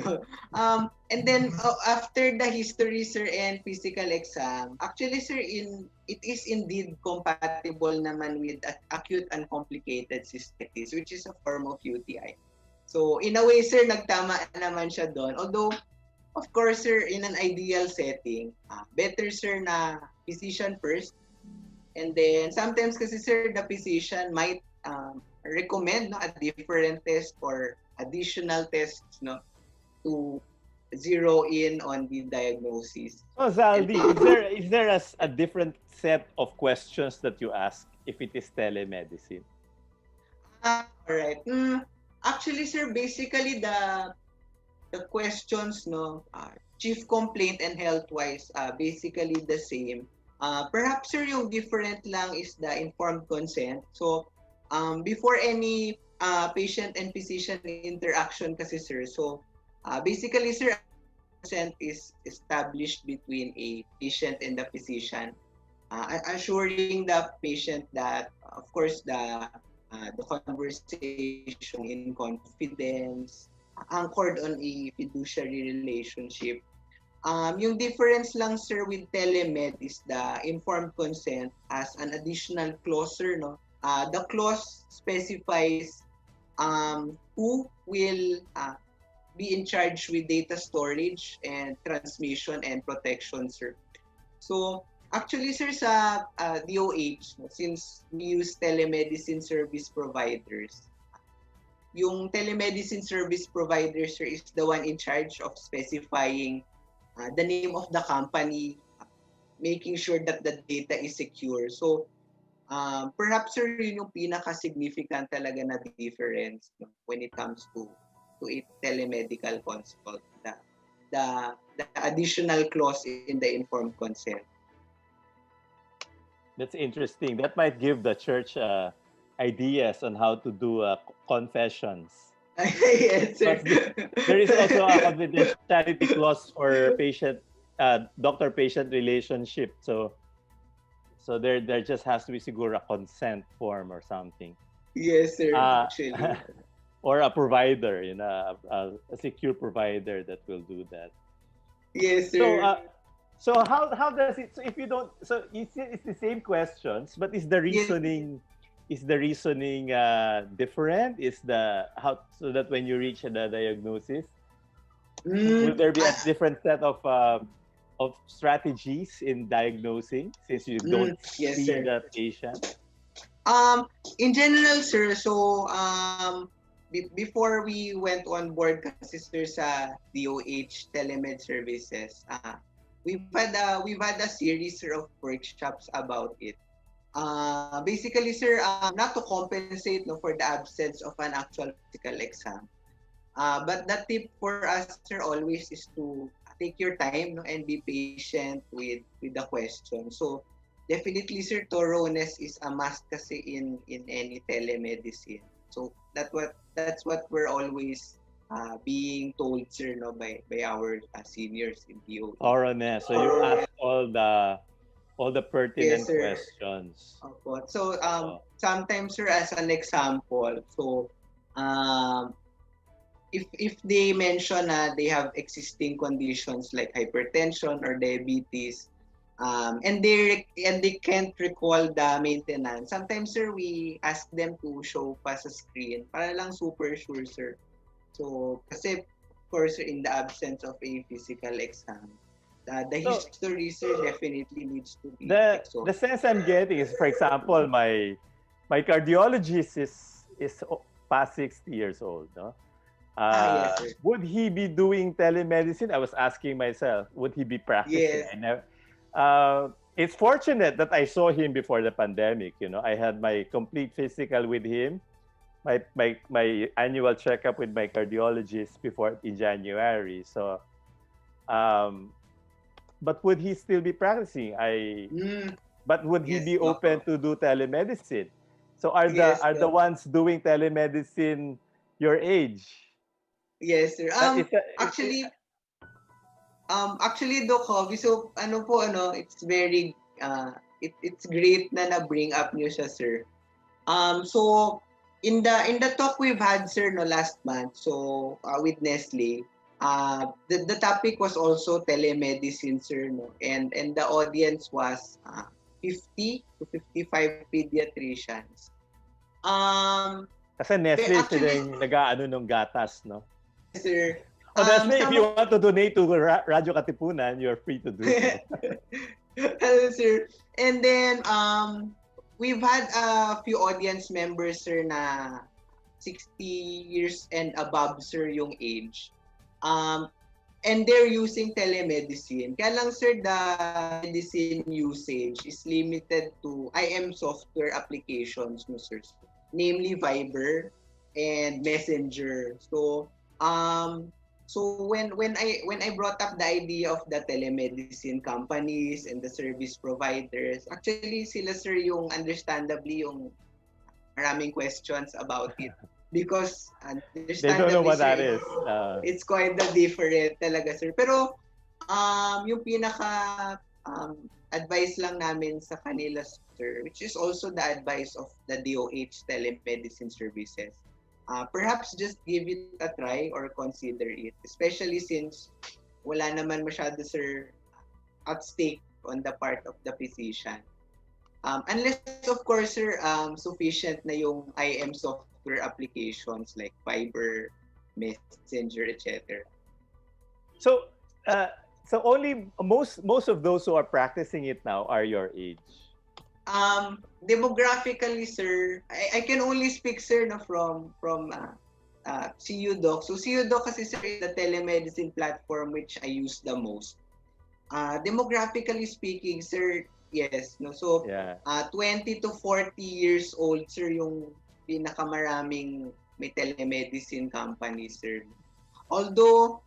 And then after the history, sir, and physical exam, actually, sir, it is indeed compatible naman with acute uncomplicated cystitis, which is a form of UTI. So in a way, sir, nagtama naman siya doon. Although, of course, sir, in an ideal setting, better, sir, na physician first. And then sometimes kasi, sir, the physician might recommend, no, a different test or additional tests, no, to zero in on the diagnosis. so And Zaldi, is there a different set of questions that you ask if it is telemedicine? all right. Actually, sir, basically the questions, no, chief complaint and health wise, basically the same. Perhaps, sir, yung different lang is the informed consent. So before any patient and physician interaction kasi, sir, so basically, sir, consent is established between a patient and the physician, assuring the patient that, of course, the conversation in confidence, anchored on a fiduciary relationship. Yung difference lang, sir, with telemed is the informed consent as an additional clause, sir, no? The clause specifies who will be in charge with data storage and transmission and protection, sir. So, actually, sir, sa DOH, since we use telemedicine service providers, yung telemedicine service provider, sir, is the one in charge of specifying the name of the company, making sure that the data is secure. So, perhaps, sir, yun yung pinaka-significant talaga na difference, no, when it comes to a telemedical consult, the additional clause in the informed consent. That's interesting. That might give the church ideas on how to do confessions. Yes, sir. But there is also a confidentiality clause for patient doctor-patient relationship. So there just has to be siguro a consent form or something. Yes, sir. Uh, Actually. or a provider, a secure provider that will do that. Yes, So, sir. so how does it? So if you don't, so it's the same questions, but is the Yes. reasoning different? Is the how so that when you reach the diagnosis, will Mm, there be a different set of strategies in diagnosing since you don't yes, see sir. the patient? In general, sir, so before we went on board kasi sir sa DOH telemed services, we've had a series sir, of workshops about it. Basically, sir, not to compensate no, for the absence of an actual physical exam. But the tip for us, sir, always is to take your time no, and be patient with the question. So, definitely, sir, thoroughness is a must kasi in any telemedicine. So, that's what we're always being told, sir, no, by our seniors in DOE. Thoroughness. So you ask all the Yes, pertinent sir. questions. Opo. So, Oh. sometimes, sir, as an example, so, um, if they mention na they have existing conditions like hypertension or diabetes, and they can't recall the maintenance, sometimes, sir, we ask them to show pa sa screen para lang super sure, sir. So, kasi, of course, sir, in the absence of a physical exam, the So history, sir, definitely needs to be the exhausted. sense I'm getting is, for example, my cardiologist is past 60 years old, no? Yes, sir. Would he be doing telemedicine? I was asking myself, would he be practicing? Yes. I never, it's fortunate that I saw him before the pandemic. I had my complete physical with him, my annual checkup with my cardiologist before in January. So, but would he still be practicing? But would he Yes, be open to do telemedicine? So are Yes, the ones doing telemedicine your age? yes, sir. That is Actually, Doc Hobby, so it's very it's great na na-bring up niyo siya, sir. So in the talk we've had, sir, no, last month, so with Nestle, the topic was also telemedicine, sir, no, and the audience was 50 to 55 pediatricians. Kasi Nestle sila Actually, yung nag-aano ng gatas, no? sir, O Nestle, if some you want to donate to Radyo Katipunan, you're free to do so. Hello, sir. And then, we've had a few audience members, sir, na 60 years and above, sir, yung age. And they're using telemedicine. Kaya lang, sir, the medicine usage is limited to IM software applications, no, sir. Namely Viber and Messenger. So, when I brought up the idea of the telemedicine companies and the service providers, actually sila, sir, yung understandably yung maraming questions about it because They don't know understandably, what that sir, is. it's quite different talaga, sir. Pero yung pinaka advice lang namin sa kanila, sir, which is also the advice of the DOH telemedicine services. Perhaps just give it a try or consider it, especially since wala naman masyado, sir, at stake on the part of the physician. Unless, of course, sir, sufficient na yung IM software applications like Viber, Messenger, etc. So, only most of those who are practicing it now are your age. Demographically, sir, I can only speak, sir, no, from CU Doc. So CU Doc kasi, sir, is the telemedicine platform which I use the most. Demographically speaking, sir, yes, no. So, Yeah. 20 to 40 years old, sir, yung pinakamaraming may telemedicine companies, sir. Although,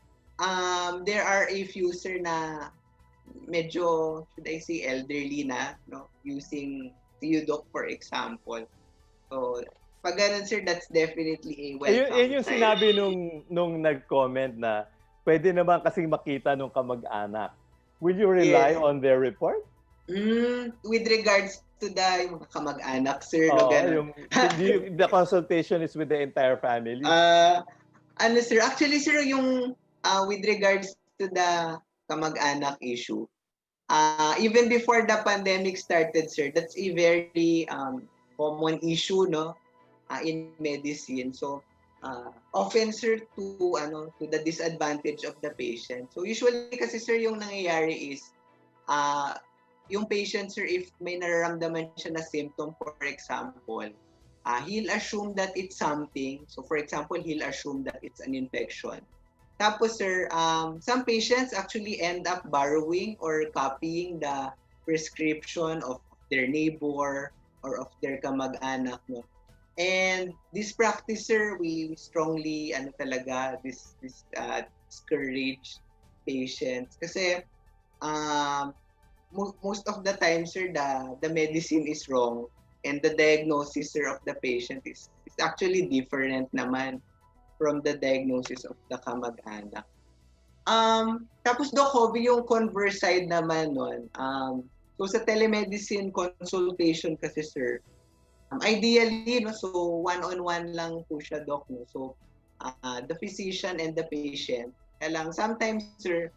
there are a few, sir, na medyo, should I say, elderly na, no, using Doc, for example. So, pag ganun, sir, that's definitely a welcome. Yun yung sinabi nung nag-comment na pwede naman kasing makita nung kamag-anak. Will you rely Yes. on their report? With regards to yung mga kamag-anak, sir, no, Oo, ganun. the consultation is with the entire family. Ano, sir, actually, sir, yung with regards to the kamag-anak issue, even before the pandemic started, sir, that's a very common issue, no, in medicine. So, often, sir, to the disadvantage of the patient. So, usually kasi, sir, yung nangyayari is, yung patient, sir, if may nararamdaman siya na symptom, for example, he'll assume that it's something. So, for example, he'll assume that it's an infection. Tapos, sir, some patients actually end up borrowing or copying the prescription of their neighbor or of their kamag-anak, no? And this practice, sir, we strongly, discourage patients. Kasi, most of the time, sir, the medicine is wrong and the diagnosis, sir, of the patient is actually different naman from the diagnosis of the kamag-anak. Tapos, Doc Hobby, yung converse side naman nun. So, sa telemedicine consultation kasi, sir, ideally, no, so one-on-one lang po siya, Doc. No? So, the physician and the patient. Kaya lang, sometimes, sir,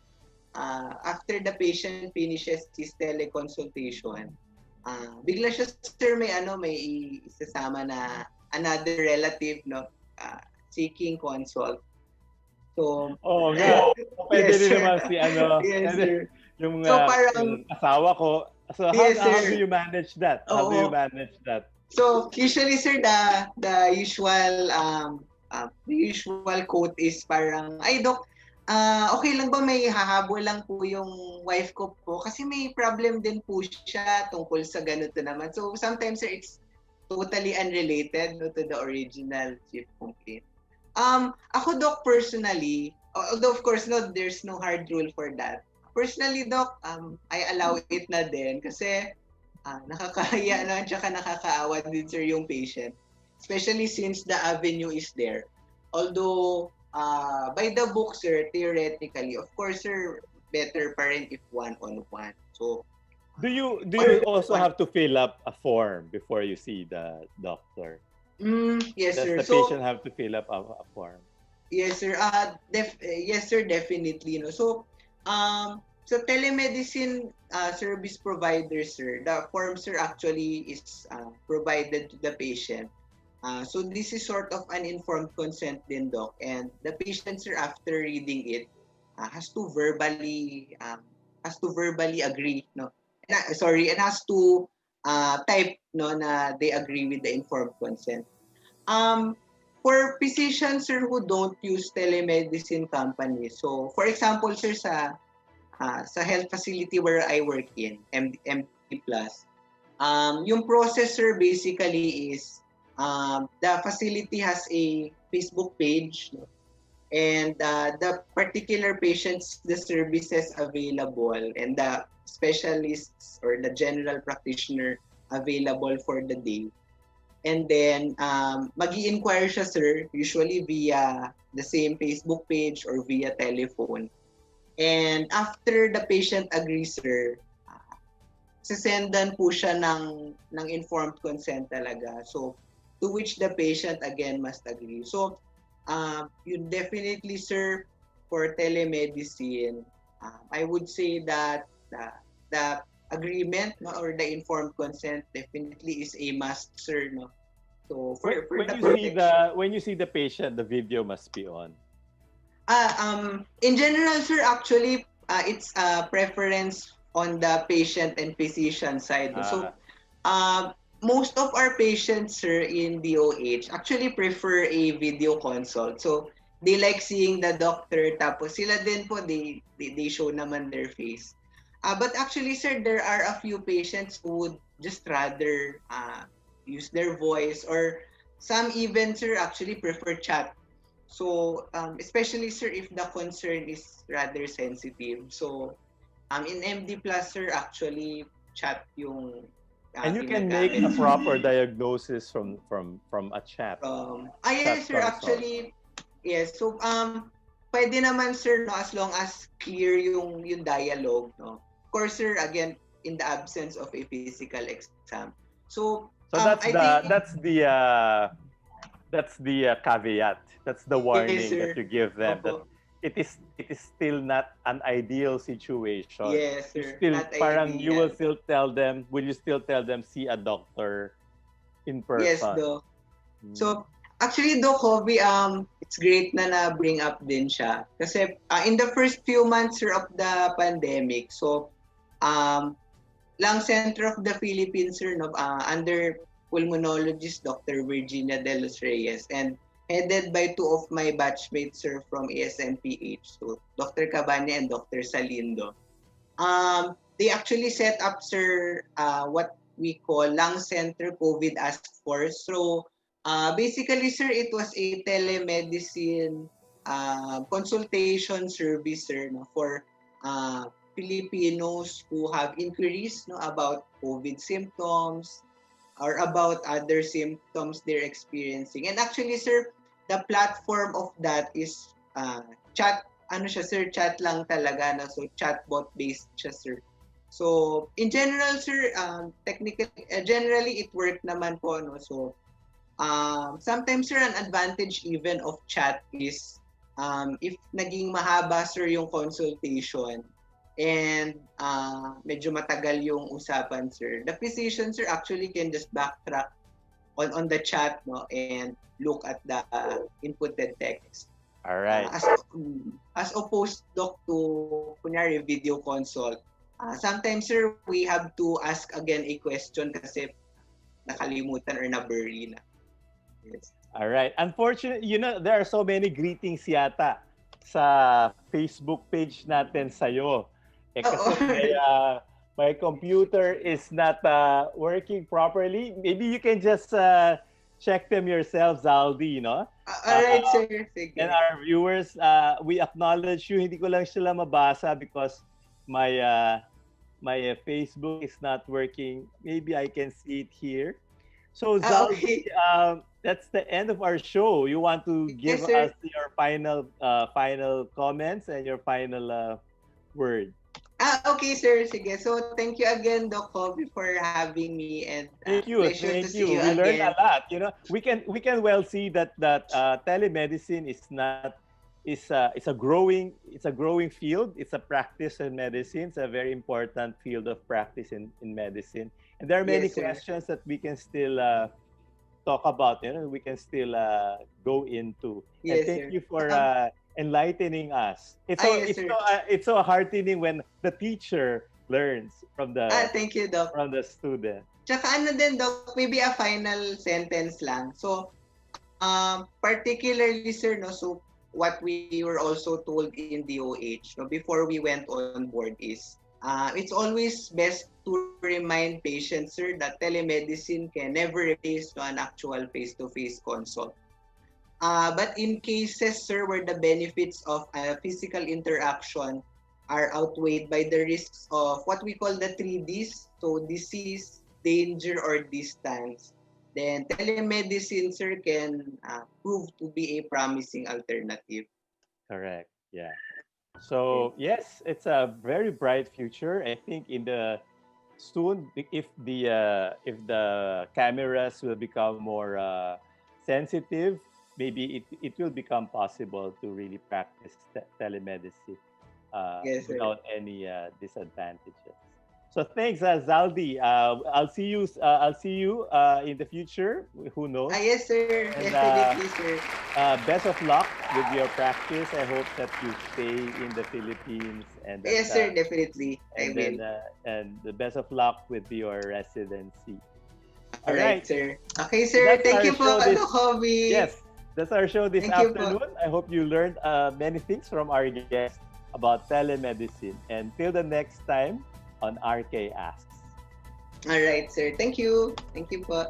after the patient finishes his teleconsultation, bigla siya, sir, may isasama na another relative, no, seeking consult. So, nga. Pwede yes, rin sir. naman si Yes, sir. yung, So, parang, yung asawa ko. So, yes, how sir. do you manage that? How do you manage that? So, usually, sir, the usual quote is parang, ay, Doc, okay lang ba may hahabol lang po yung wife ko po? Kasi may problem din po siya tungkol sa ganito naman. So, sometimes, sir, it's totally unrelated, no, to the original chief complaint. Ako, Doc, personally, although of course, no, there's no hard rule for that. Personally, Doc, I allow it na din kasi nakakahiya na at saka nakakaawa din, sir, yung patient. Especially since the avenue is there. Although, by the book, sir, theoretically, of course, sir, better pa rin if one-on-one. So, do you also have to fill up a form before you see the doctor? Yes, Does sir. the patient have to fill up a form? Yes, sir. Yes, sir, definitely. No. So, sa telemedicine service provider, sir, the form, sir, actually is provided to the patient. So this is sort of an informed consent din, Doc. And the patient, sir, after reading it, has to verbally agree, no. And has to type, no, na they agree with the informed consent. For physicians, sir, who don't use telemedicine companies, so for example, sir, sa health facility where I work in, MD Plus, yung process, sir, basically is the facility has a Facebook page, no? And the particular patients, the services available, and the specialists or the general practitioner available for the day. And then, mag-i-inquire siya, sir, usually via the same Facebook page or via telephone. And after the patient agrees, sir, sasendan po siya ng informed consent talaga. So, to which the patient again must agree. So, you definitely, sir, for telemedicine, I would say that the agreement, no, or the informed consent definitely is a must, sir, no. So when you see the patient, the video must be on. In general, sir, actually, it's a preference on the patient and physician side. So, most of our patients, sir, in DOH actually prefer a video consult. So, they like seeing the doctor, tapos sila din po, they show naman their face. But actually, sir, there are a few patients who would just rather use their voice, or some even, sir, actually prefer chat. So, especially, sir, if the concern is rather sensitive. So, in MD Plus, sir, actually, chat yung and you can make a proper diagnosis from a chat. Yes, sir, actually, yes. So, pwede naman, sir, no, as long as clear yung dialogue, no. Of course, sir, again, in the absence of a physical exam. So, So I think, that's the caveat. That's the yes, warning sir. that you give them, that Opo. it is still not an ideal situation. Yes, You sir. still Not parang you will ideal. still tell them, will you still tell them see a doctor in Yes, person? Doc. Hmm. So, actually, Doc Hobby, it's great na na-bring up din siya. Kasi in the first few months, sir, of the pandemic, so, um, Lung Center of the Philippines, sir, no, under pulmonologist Dr. Virginia De Los Reyes, and headed by two of my batchmates, sir, from ASMPH, so Dr. Cabane and Dr. Salindo. They actually set up, sir, what we call Lung Center COVID Task Force. So, basically, sir, it was a telemedicine consultation service, sir, no, for uh, Filipinos who have inquiries, no, about COVID symptoms or about other symptoms they're experiencing. And actually, sir, the platform of that is chat, ano siya, sir, chat lang talaga, no? So, chatbot based siya, sir. So, in general, sir, generally, it worked naman po, no? So, sometimes, sir, an advantage even of chat is if naging mahaba, sir, yung consultation and medyo matagal yung usapan, sir, the physician, sir, actually can just backtrack on the chat, no, and look at the inputted text. All right. As opposed, Doc, to kunyari video consult. Sometimes, sir, we have to ask again a question kasi nakalimutan or na-bury na. Yes. All right. Unfortunately, there are so many greetings yata sa Facebook page natin sa'yo. Kasi my computer is not working properly. Maybe you can just check them yourself, Zaldi, no? All right, sir. Sige. And our viewers, we acknowledge you. Hindi ko lang sila mabasa because my Facebook is not working. Maybe I can see it here. So, Zaldi, Okay. that's the end of our show. You want to give Yes, sir. us your final comments and your final word? Okay, sir. Sige. So, thank you again, Doc Kobe, for having me, and Thank you. pleasure to Thank see you. you We learned a again. lot. We can well see that telemedicine is not is it's a growing field. It's a practice in medicine. It's a very important field of practice in medicine. And there are many Yes, sir. questions that we can still talk about. We can still go into. And Yes, thank sir. you for enlightening us. Yes, sir. It's so heartening when the teacher learns from the Thank you, Doc. student. Tsaka ano din, Doc, maybe a final sentence lang. So, particularly, sir, no, so what we were also told in DOH, no, before we went on board is, it's always best to remind patients, sir, that telemedicine can never replace an actual face-to-face consult. But in cases, sir, where the benefits of physical interaction are outweighed by the risks of what we call the 3Ds, so disease, danger, or distance, then telemedicine, sir, can prove to be a promising alternative. Correct. Yeah. So yes, it's a very bright future. I think in the soon, if the cameras will become more sensitive, maybe it will become possible to really practice telemedicine Yes, sir. without any disadvantages. So thanks, Zaldi. I'll see you. I'll see you in the future. Who knows? Yes, sir. And, Definitely, sir. Best of luck with your practice. I hope that you stay in the Philippines and that, Yes, sir. Definitely. I and will. then and the best of luck with your residency. All right. right, sir. Okay, sir. That's Thank our you po, show this- Doc Hobby. Yes, that's our show this Thank you po. afternoon. I hope you learned many things from our guests about telemedicine. And till the next time on RK Asks. All right, sir. Thank you. Thank you po.